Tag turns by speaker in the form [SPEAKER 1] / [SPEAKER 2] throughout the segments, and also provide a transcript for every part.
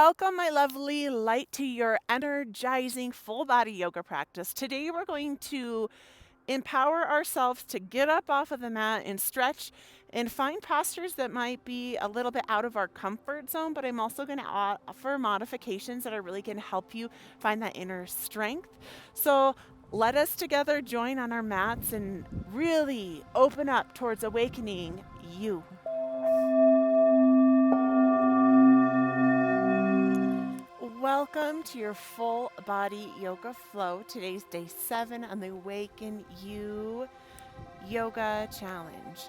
[SPEAKER 1] Welcome, my lovely light, to your energizing full body yoga practice. Today, we're going to empower ourselves to get up off of the mat and stretch and find postures that might be a little bit out of our comfort zone. But I'm also going to offer modifications that are really going to help you find that inner strength. So, let us together join on our mats and really open up towards awakening you. Welcome to your full body yoga flow. Today's day 7 on the Awaken You Yoga Challenge.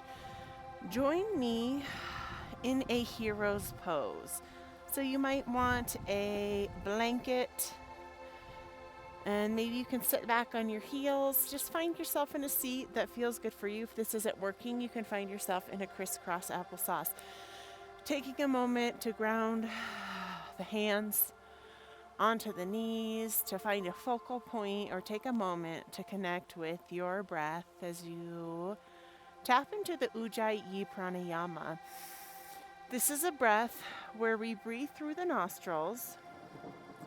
[SPEAKER 1] Join me in a hero's pose. So you might want a blanket and maybe you can sit back on your heels. Just find yourself in a seat that feels good for you. If this isn't working, you can find yourself in a crisscross applesauce. Taking a moment to ground the hands onto the knees to find a focal point, or take a moment to connect with your breath as you tap into the Ujjayi pranayama. This is a breath where we breathe through the nostrils.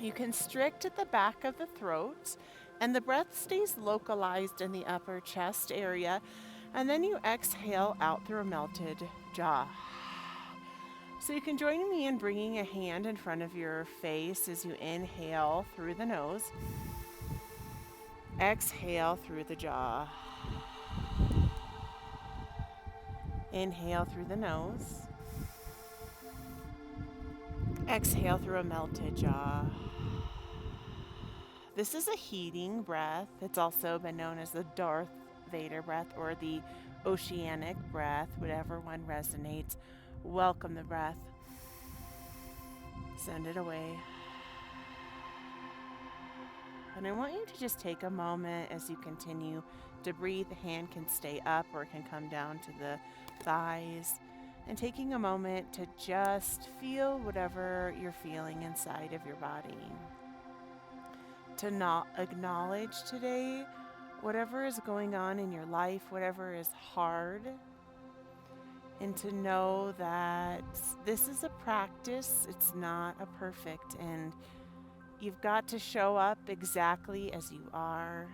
[SPEAKER 1] You constrict at the back of the throat, and the breath stays localized in the upper chest area, and then you exhale out through a melted jaw. So you can join me in bringing a hand in front of your face as you inhale through the nose. Exhale through the jaw. Inhale through the nose. Exhale through a melted jaw. This is a heating breath. It's also been known as the Darth Vader breath or the oceanic breath, whatever one resonates. Welcome the breath. Send it away. And I want you to just take a moment as you continue to breathe. The hand can stay up or it can come down to the thighs. And taking a moment to just feel whatever you're feeling inside of your body. To not acknowledge today whatever is going on in your life, whatever is hard. And to know that this is a practice, it's not a perfect, and you've got to show up exactly as you are.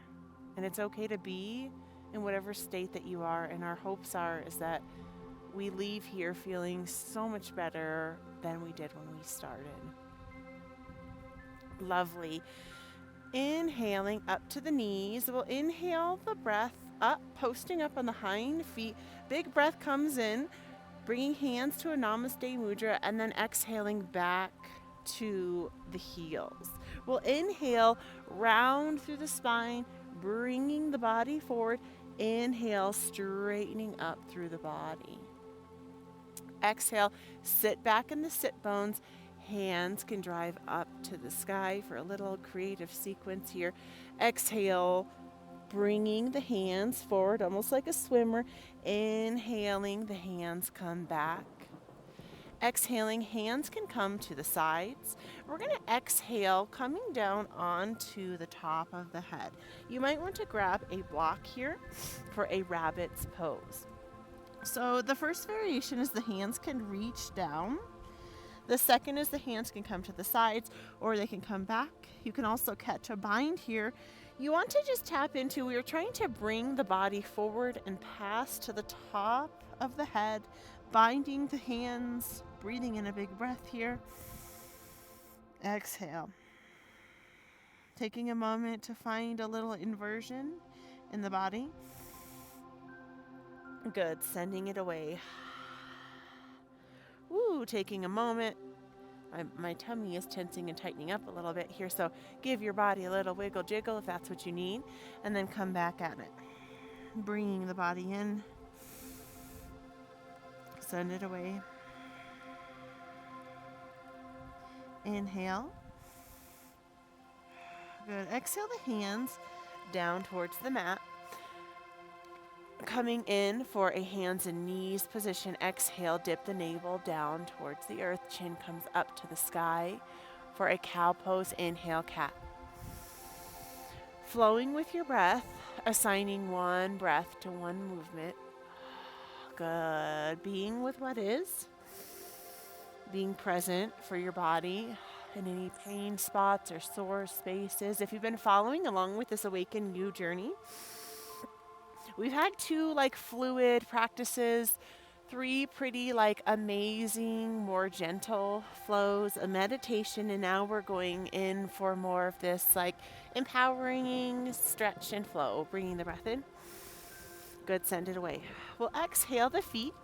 [SPEAKER 1] And it's okay to be in whatever state that you are. And our hopes is that we leave here feeling so much better than we did when we started. Lovely. Inhaling up to the knees. We'll inhale the breath up, posting up on the hind feet. Big breath comes in, bringing hands to a Namaste Mudra, and then exhaling back to the heels. We'll inhale, round through the spine, bringing the body forward. Inhale, straightening up through the body. Exhale, sit back in the sit bones. Hands can drive up to the sky for a little creative sequence here. Exhale, bringing the hands forward almost like a swimmer. Inhaling, the hands come back. Exhaling, hands can come to the sides. We're going to exhale, coming down onto the top of the head. You might want to grab a block here for a rabbit's pose. So the first variation is the hands can reach down. The second is the hands can come to the sides or they can come back. You can also catch a bind here. You want to just tap into, we're trying to bring the body forward and pass to the top of the head, binding the hands, breathing in a big breath here. Exhale. Taking a moment to find a little inversion in the body. Good, sending it away. Woo, taking a moment. My tummy is tensing and tightening up a little bit here, so give your body a little wiggle jiggle if that's what you need, and then come back at it. Bringing the body in. Send it away. Inhale. Good. Exhale the hands down towards the mat. Coming in for a hands and knees position. Exhale, dip the navel down towards the earth. Chin comes up to the sky for a cow pose. Inhale, cat. Flowing with your breath, assigning one breath to one movement. Good. Being with what is. Being present for your body. and any pain spots or sore spaces. If you've been following along with this Awaken You journey, we've had 2 like fluid practices, 3 pretty like amazing, more gentle flows, a meditation, and now we're going in for more of this like empowering stretch and flow, bringing the breath in. Good, send it away. We'll exhale the feet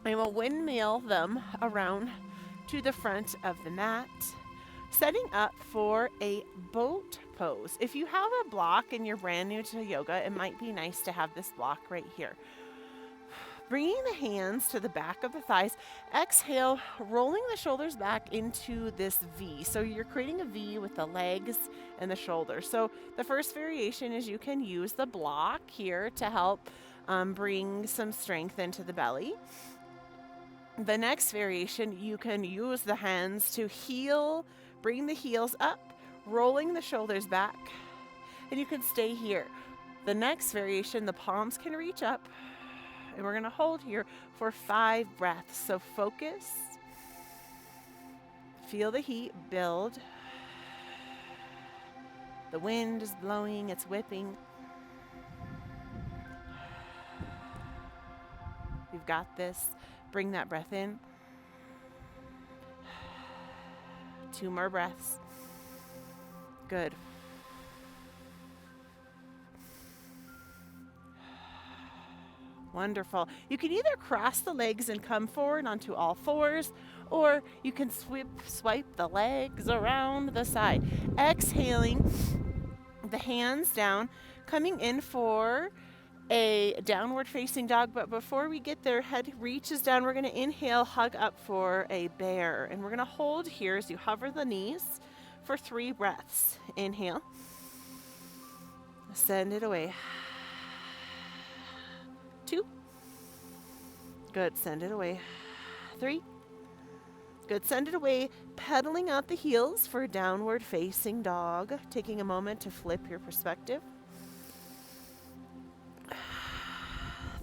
[SPEAKER 1] and we'll windmill them around to the front of the mat, setting up for a boat pose. If you have a block and you're brand new to yoga, it might be nice to have this block right here. Bringing the hands to the back of the thighs, exhale, rolling the shoulders back into this V. So you're creating a V with the legs and the shoulders. So the first variation is you can use the block here to help bring some strength into the belly. The next variation, you can use the hands to heel, bring the heels up, rolling the shoulders back, and you can stay here. The next variation, the palms can reach up, and we're going to hold here for 5 breaths. So focus, feel the heat build. The wind is blowing, it's whipping. You've got this. Bring that breath in. 2 more breaths. Good. Wonderful. You can either cross the legs and come forward onto all 4s, or you can swipe the legs around the side. Exhaling, the hands down, coming in for a downward facing dog, but before we get there, head reaches down. We're going to inhale, hug up for a bear, and we're going to hold here as you hover the knees for 3 breaths. Inhale, send it away. 2, good, send it away. 3, good, send it away. Pedaling out the heels for downward facing dog, taking a moment to flip your perspective.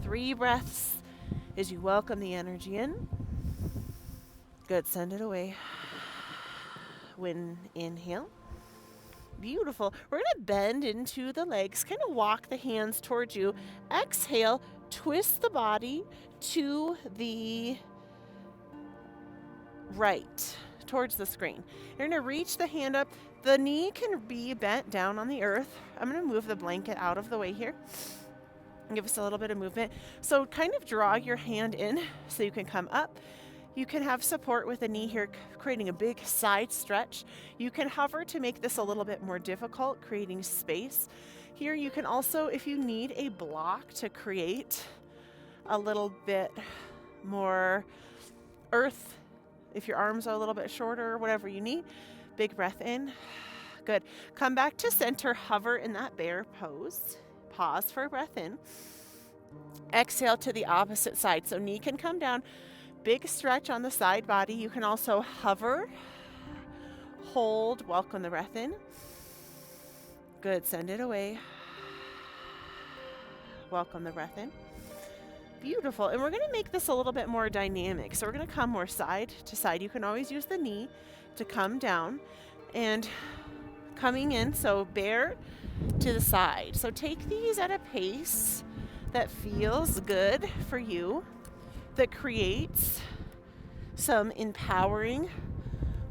[SPEAKER 1] 3 breaths as you welcome the energy in. Good, send it away. When inhale. Beautiful. We're going to bend into the legs, kind of walk the hands towards you. Exhale, twist the body to the right, towards the screen. You're going to reach the hand up. The knee can be bent down on the earth. I'm going to move the blanket out of the way here. Give us a little bit of movement. So kind of draw your hand in so you can come up. You can have support with the knee here, creating a big side stretch. You can hover to make this a little bit more difficult, creating space. Here you can also, if you need a block to create a little bit more earth, if your arms are a little bit shorter or whatever you need, big breath in. Good. Come back to center, hover in that bear pose. Pause for a breath in. Exhale to the opposite side. So knee can come down. Big stretch on the side body. You can also hover, hold, welcome the breath in. Good, send it away. Welcome the breath in. Beautiful. And we're going to make this a little bit more dynamic. So we're going to come more side to side. You can always use the knee to come down and coming in. So bear to the side. So take these at a pace that feels good for you, that creates some empowering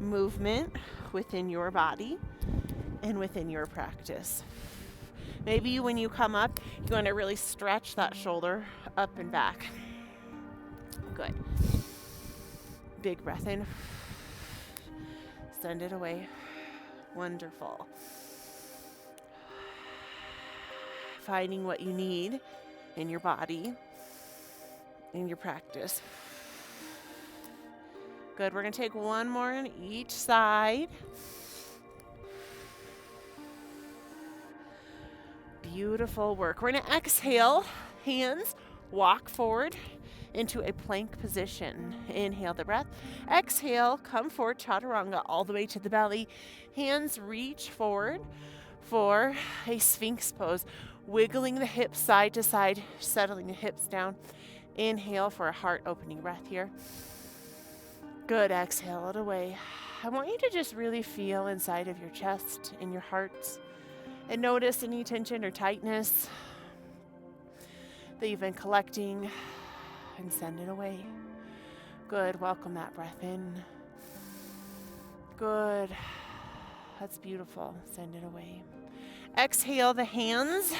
[SPEAKER 1] movement within your body and within your practice. Maybe when you come up, you want to really stretch that shoulder up and back. Good. Big breath in. Send it away. Wonderful. Finding what you need in your body, in your practice. Good. We're going to take one more on each side. Beautiful work. We're going to exhale, hands walk forward into a plank position. Inhale the breath. Exhale, come forward, chaturanga, all the way to the belly. Hands reach forward for a sphinx pose. Wiggling the hips side to side, settling the hips down. Inhale for a heart opening breath here. Good, exhale it away. I want you to just really feel inside of your chest, in your heart, and notice any tension or tightness that you've been collecting, and send it away. Good. Welcome that breath in. Good. That's beautiful. Send it away. Exhale the hands.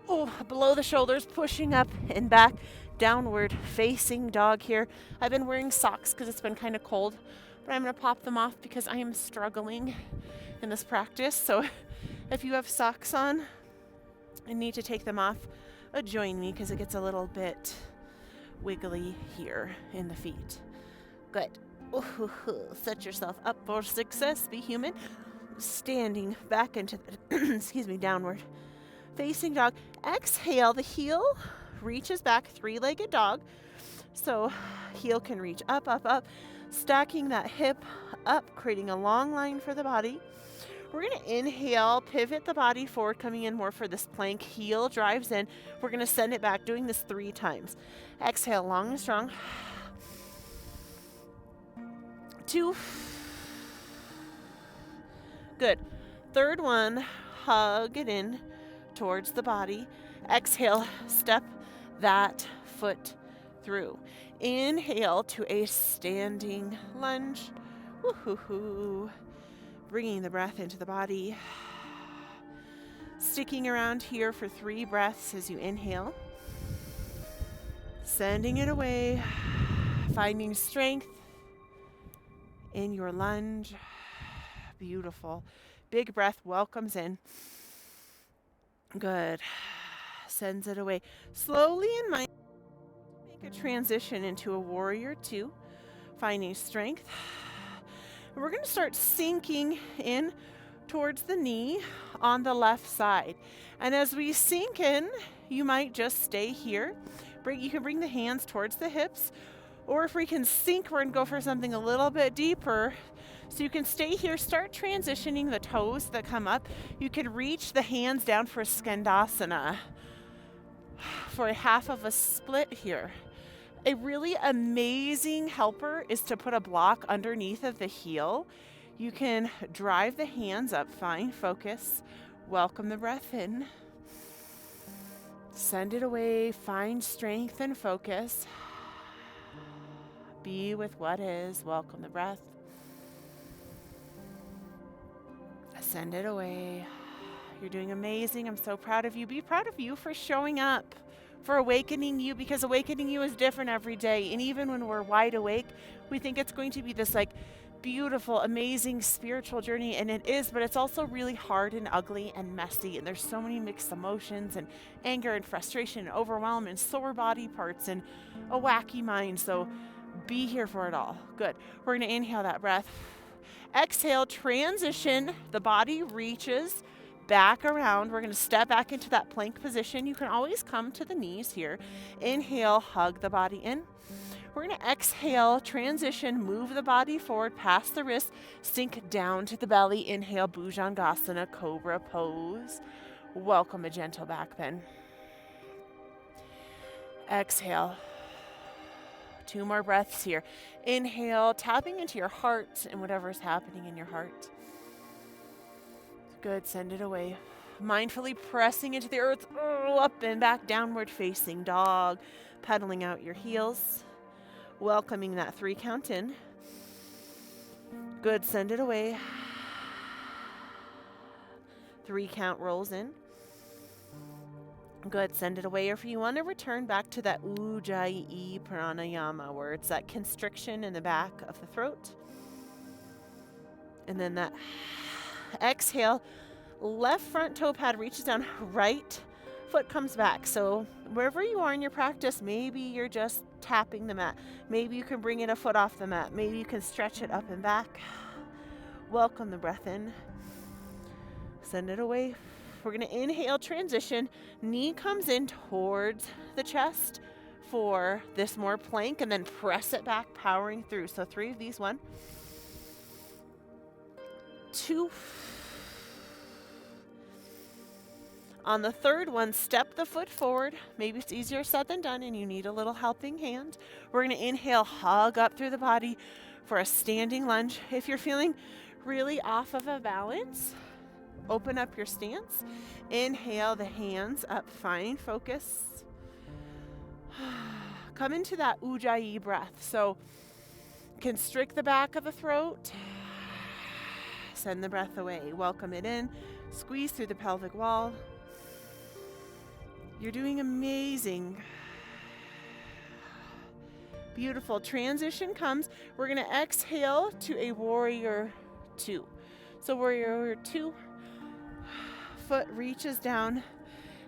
[SPEAKER 1] Oh, below the shoulders, pushing up and back. Downward facing dog here. I've been wearing socks because it's been kind of cold, but I'm going to pop them off because I am struggling in this practice. So if you have socks on and need to take them off, join me because it gets a little bit wiggly here in the feet. Good. Set yourself up for success. Be human. Standing back into the, downward facing dog. Exhale, the heel reaches back, three-legged dog. So heel can reach up, up, up, stacking that hip up, creating a long line for the body. We're going to inhale, pivot the body forward, coming in more for this plank. Heel drives in. We're going to send it back, doing this 3 times. Exhale, long and strong. 2. Good. Third one, hug it in towards the body. Exhale, step that foot through. Inhale to a standing lunge. Woo-hoo-hoo. Bringing the breath into the body. Sticking around here for 3 breaths as you inhale. Sending it away. Finding strength in your lunge. Beautiful. Big breath welcomes in. Good. Sends it away. Slowly in mind, make a transition into a warrior 2. Finding strength. We're going to start sinking in towards the knee on the left side. And as we sink in, you might just stay here. You can bring the hands towards the hips. Or if we can sink, we're going to go for something a little bit deeper. So you can stay here, start transitioning the toes that come up. You can reach the hands down for Skandasana for a half of a split here. A really amazing helper is to put a block underneath of the heel. You can drive the hands up, find focus, welcome the breath in. Send it away, find strength and focus. Be with what is, welcome the breath. Send it away. You're doing amazing. I'm so proud of you. Be proud of you for showing up, for awakening you, because awakening you is different every day. And even when we're wide awake, we think it's going to be this beautiful, amazing spiritual journey, and it is, but it's also really hard and ugly and messy, and there's so many mixed emotions and anger and frustration and overwhelm and sore body parts and a wacky mind. So be here for it all. Good. We're going to inhale that breath. Exhale, transition. The body reaches back around. We're going to step back into that plank position. You can always come to the knees here. Inhale, hug the body in. We're going to exhale, transition, move the body forward past the wrist, sink down to the belly. Inhale, Bhujangasana, Cobra pose. Welcome a gentle back bend. Exhale. 2 more breaths here. Inhale, tapping into your heart and whatever's happening in your heart. Good, send it away. Mindfully pressing into the earth, up and back, downward facing dog, pedaling out your heels. Welcoming that 3 count in. Good, send it away. 3 count rolls in. Good, send it away. Or if you want to return back to that Ujjayi pranayama, where it's that constriction in the back of the throat. And then that exhale, left front toe pad reaches down, right foot comes back. So wherever you are in your practice, maybe you're just tapping the mat. Maybe you can bring in a foot off the mat. Maybe you can stretch it up and back. Welcome the breath in. Send it away. We're going to inhale, transition. Knee comes in towards the chest for this more plank, and then press it back, powering through. So 3 of these. 1, 2. On the 3rd one, step the foot forward. Maybe it's easier said than done and you need a little helping hand. We're going to inhale, hug up through the body. for a standing lunge. If you're feeling really off of a balance, open up your stance. Inhale the hands up, find focus. Come into that ujjayi breath. So constrict the back of the throat. Send the breath away. Welcome it in. Squeeze through the pelvic wall. You're doing amazing. Beautiful. Transition comes. We're going to exhale to a warrior two. So warrior two, foot reaches down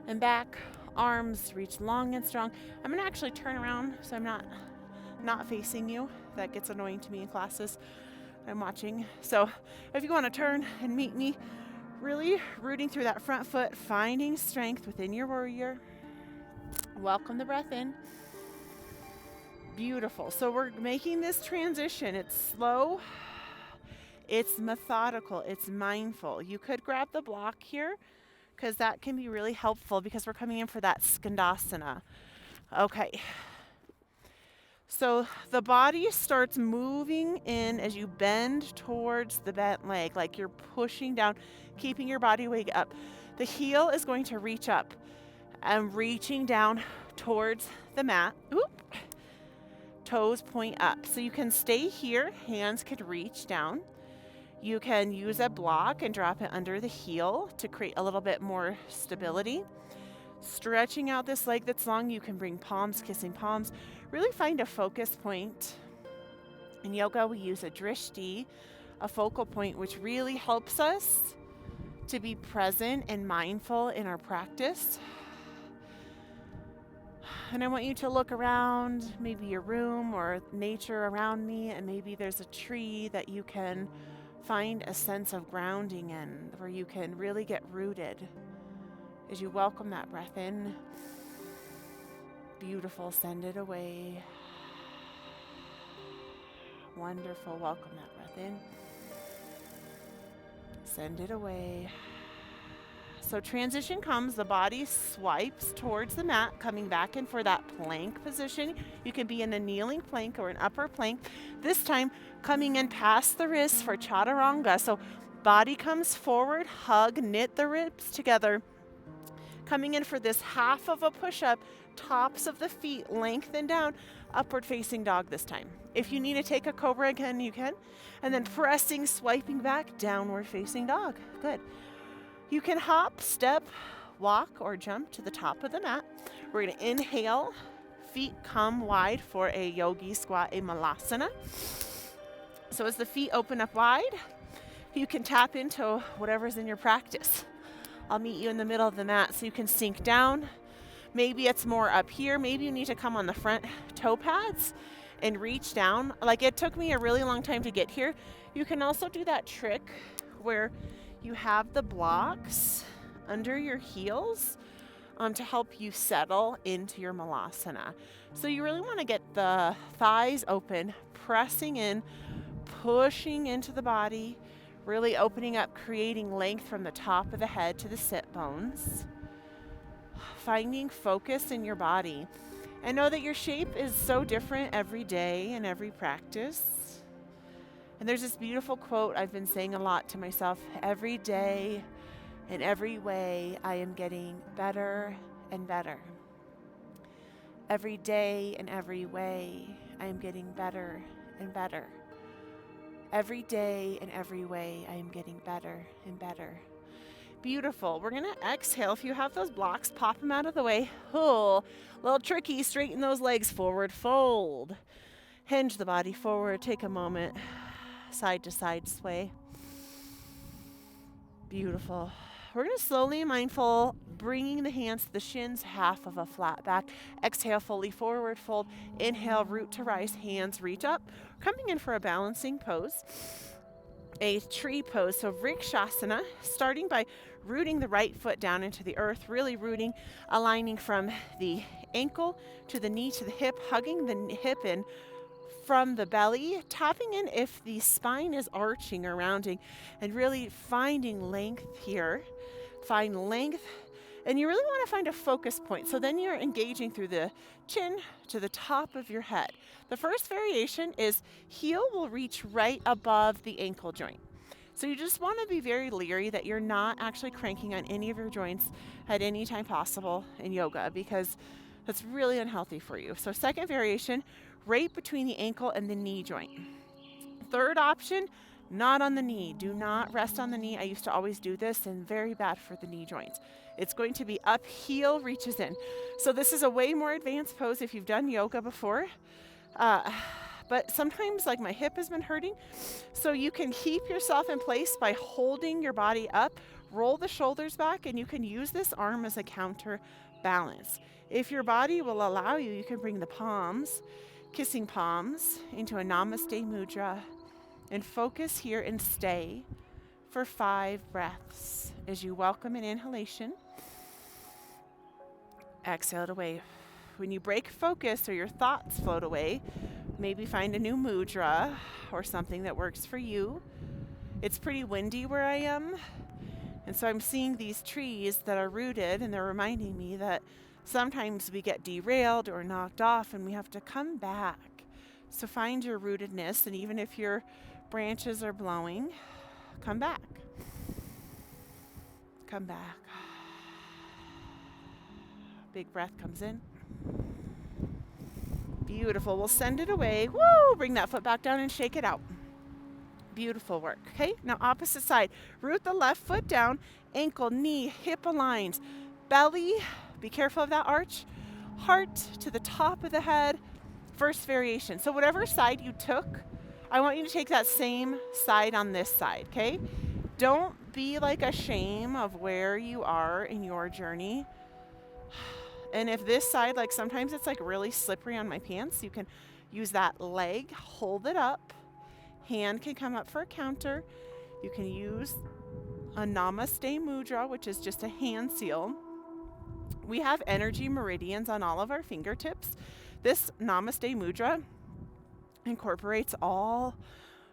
[SPEAKER 1] and back, arms reach long and strong. I'm going to actually turn around so I'm not facing you. That gets annoying to me in classes I'm watching. So if you want to turn and meet me, really rooting through that front foot, finding strength within your warrior. Welcome the breath in. Beautiful. So we're making this transition. It's slow. It's methodical. It's mindful. You could grab the block here because that can be really helpful because we're coming in for that skandasana. Okay. So the body starts moving in as you bend towards the bent leg, like you're pushing down, keeping your body weight up. The heel is going to reach up and reaching down towards the mat. Oop. Toes point up. So you can stay here. Hands could reach down. You can use a block and drop it under the heel to create a little bit more stability. Stretching out this leg that's long, you can bring palms, kissing palms. Really find a focus point. In yoga, we use a drishti, a focal point, which really helps us to be present and mindful in our practice. And I want you to look around, maybe your room or nature around me, and maybe there's a tree that you can find a sense of grounding in, where you can really get rooted as you welcome that breath in. Beautiful. Send it away. Wonderful. Welcome that breath in. Send it away. So transition comes, the body swipes towards the mat, coming back in for that plank position. You can be in a kneeling plank or an upper plank. This time, coming in past the wrists for chaturanga. So body comes forward, hug, knit the ribs together. Coming in for this half of a push-up, tops of the feet lengthen down, upward facing dog this time. If you need to take a cobra again, you can. And then pressing, swiping back, downward facing dog. Good. You can hop, step, walk, or jump to the top of the mat. We're going to inhale, feet come wide for a yogi squat, a malasana. So as the feet open up wide, you can tap into whatever's in your practice. I'll meet you in the middle of the mat so you can sink down. Maybe it's more up here. Maybe you need to come on the front toe pads and reach down. Like it took me a really long time to get here. You can also do that trick where you have the blocks under your heels to help you settle into your malasana. So you really want to get the thighs open, pressing in, pushing into the body, really opening up, creating length from the top of the head to the sit bones. Finding focus in your body. And know that your shape is so different every day and every practice. And there's this beautiful quote I've been saying a lot to myself. Every day, in every way, I am getting better and better. Every day, in every way, I am getting better and better. Every day, in every way, I am getting better and better. Beautiful. We're going to exhale. If you have those blocks, pop them out of the way. Oh, a little tricky. Straighten those legs forward. Fold. Hinge the body forward. Take a moment. Side to side sway. Beautiful. We're going to slowly and mindful, bringing the hands to the shins, half of a flat back. Exhale, fully forward fold. Inhale, root to rise, hands reach up. Coming in for a balancing pose, a tree pose. So Vrikshasana, starting by rooting the right foot down into the earth, really rooting, aligning from the ankle to the knee to the hip, hugging the hip in from the belly, tapping in if the spine is arching or rounding, and really finding length here. Find length And you really want to find a focus point. So then you're engaging through the chin to the top of your head. The first variation is heel will reach right above the ankle joint. So you just want to be very leery that you're not actually cranking on any of your joints at any time possible in yoga, because that's really unhealthy for you. So second variation, right between the ankle and the knee joint. Third option, not on the knee. Do not rest on the knee. I used to always do this, and very bad for the knee joints. It's going to be up, heel reaches in. So this is a way more advanced pose if you've done yoga before. But sometimes like my hip has been hurting. So you can keep yourself in place by holding your body up, roll the shoulders back, and you can use this arm as a counterbalance. If your body will allow you, you can bring the palms, kissing palms, into a Namaste Mudra and focus here and stay for 5 breaths as you welcome an inhalation. Exhale it away. When you break focus or your thoughts float away, maybe find a new mudra or something that works for you. It's pretty windy where I am, and so I'm seeing these trees that are rooted, and they're reminding me that sometimes we get derailed or knocked off and we have to come back. So find your rootedness, and even if your branches are blowing, come back. Come back. Big breath comes in. Beautiful. We'll send it away. Woo! Bring that foot back down and shake it out. Beautiful work. Okay, now opposite side. Root the left foot down, ankle, knee, hip aligns. Belly, be careful of that arch. Heart to the top of the head. First variation. So whatever side you took, I want you to take that same side on this side, okay? Don't be like ashamed of where you are in your journey. And if this side, like sometimes it's like really slippery on my pants, you can use that leg, hold it up. Hand can come up for a counter. You can use a Namaste Mudra, which is just a hand seal. We have energy meridians on all of our fingertips. This Namaste Mudra incorporates all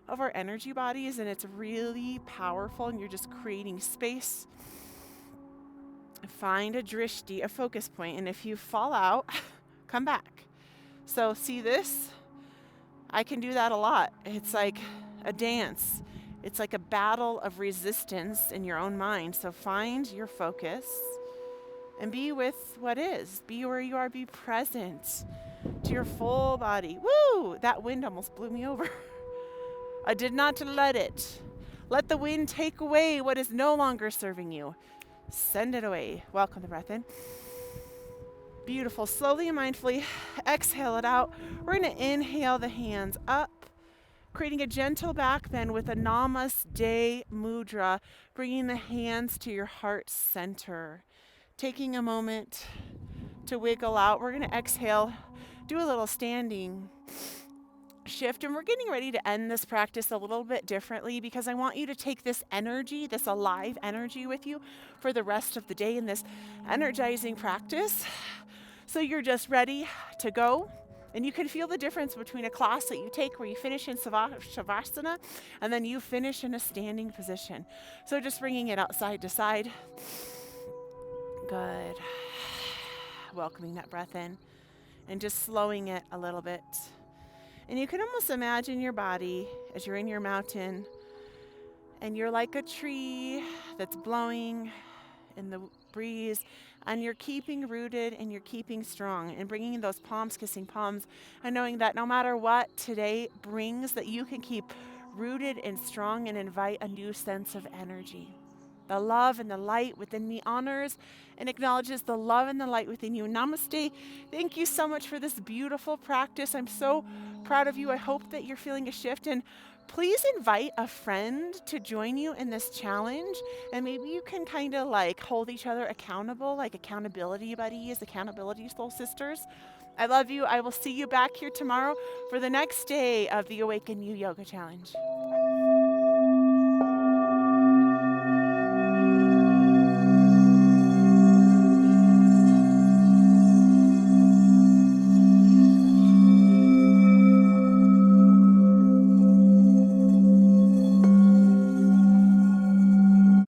[SPEAKER 1] of our energy bodies, and it's really powerful, and you're just creating space. Find a drishti, a focus point, and if you fall out, come back. So see this? I can do that a lot. It's like a dance. It's like a battle of resistance in your own mind. So find your focus and be with what is. Be where you are. Be present to your full body. Woo! That wind almost blew me over. I did not let it. Let the wind take away what is no longer serving you. Send it away. Welcome the breath in. Beautiful. Slowly and mindfully exhale it out. We're going to inhale the hands up, creating a gentle back bend with a Namaste Mudra, bringing the hands to your heart center. Taking a moment to wiggle out. We're going to exhale, do a little standing shift, and we're getting ready to end this practice a little bit differently because I want you to take this energy, this alive energy with you for the rest of the day in this energizing practice. So you're just ready to go, and you can feel the difference between a class that you take where you finish in Shavasana and then you finish in a standing position. So just bringing it out side to side. Good. Welcoming that breath in and just slowing it a little bit. And you can almost imagine your body as you're in your mountain and you're like a tree that's blowing in the breeze, and you're keeping rooted and you're keeping strong and bringing those palms, kissing palms, and knowing that no matter what today brings, that you can keep rooted and strong and invite a new sense of energy. The love and the light within me honors and acknowledges the love and the light within you. Namaste. Thank you so much for this beautiful practice. I'm so proud of you. I hope that you're feeling a shift, and please invite a friend to join you in this challenge, and maybe you can kind of like hold each other accountable, like accountability buddies, accountability soul sisters. I love you. I will see you back here tomorrow for the next day of the Awaken You Yoga Challenge.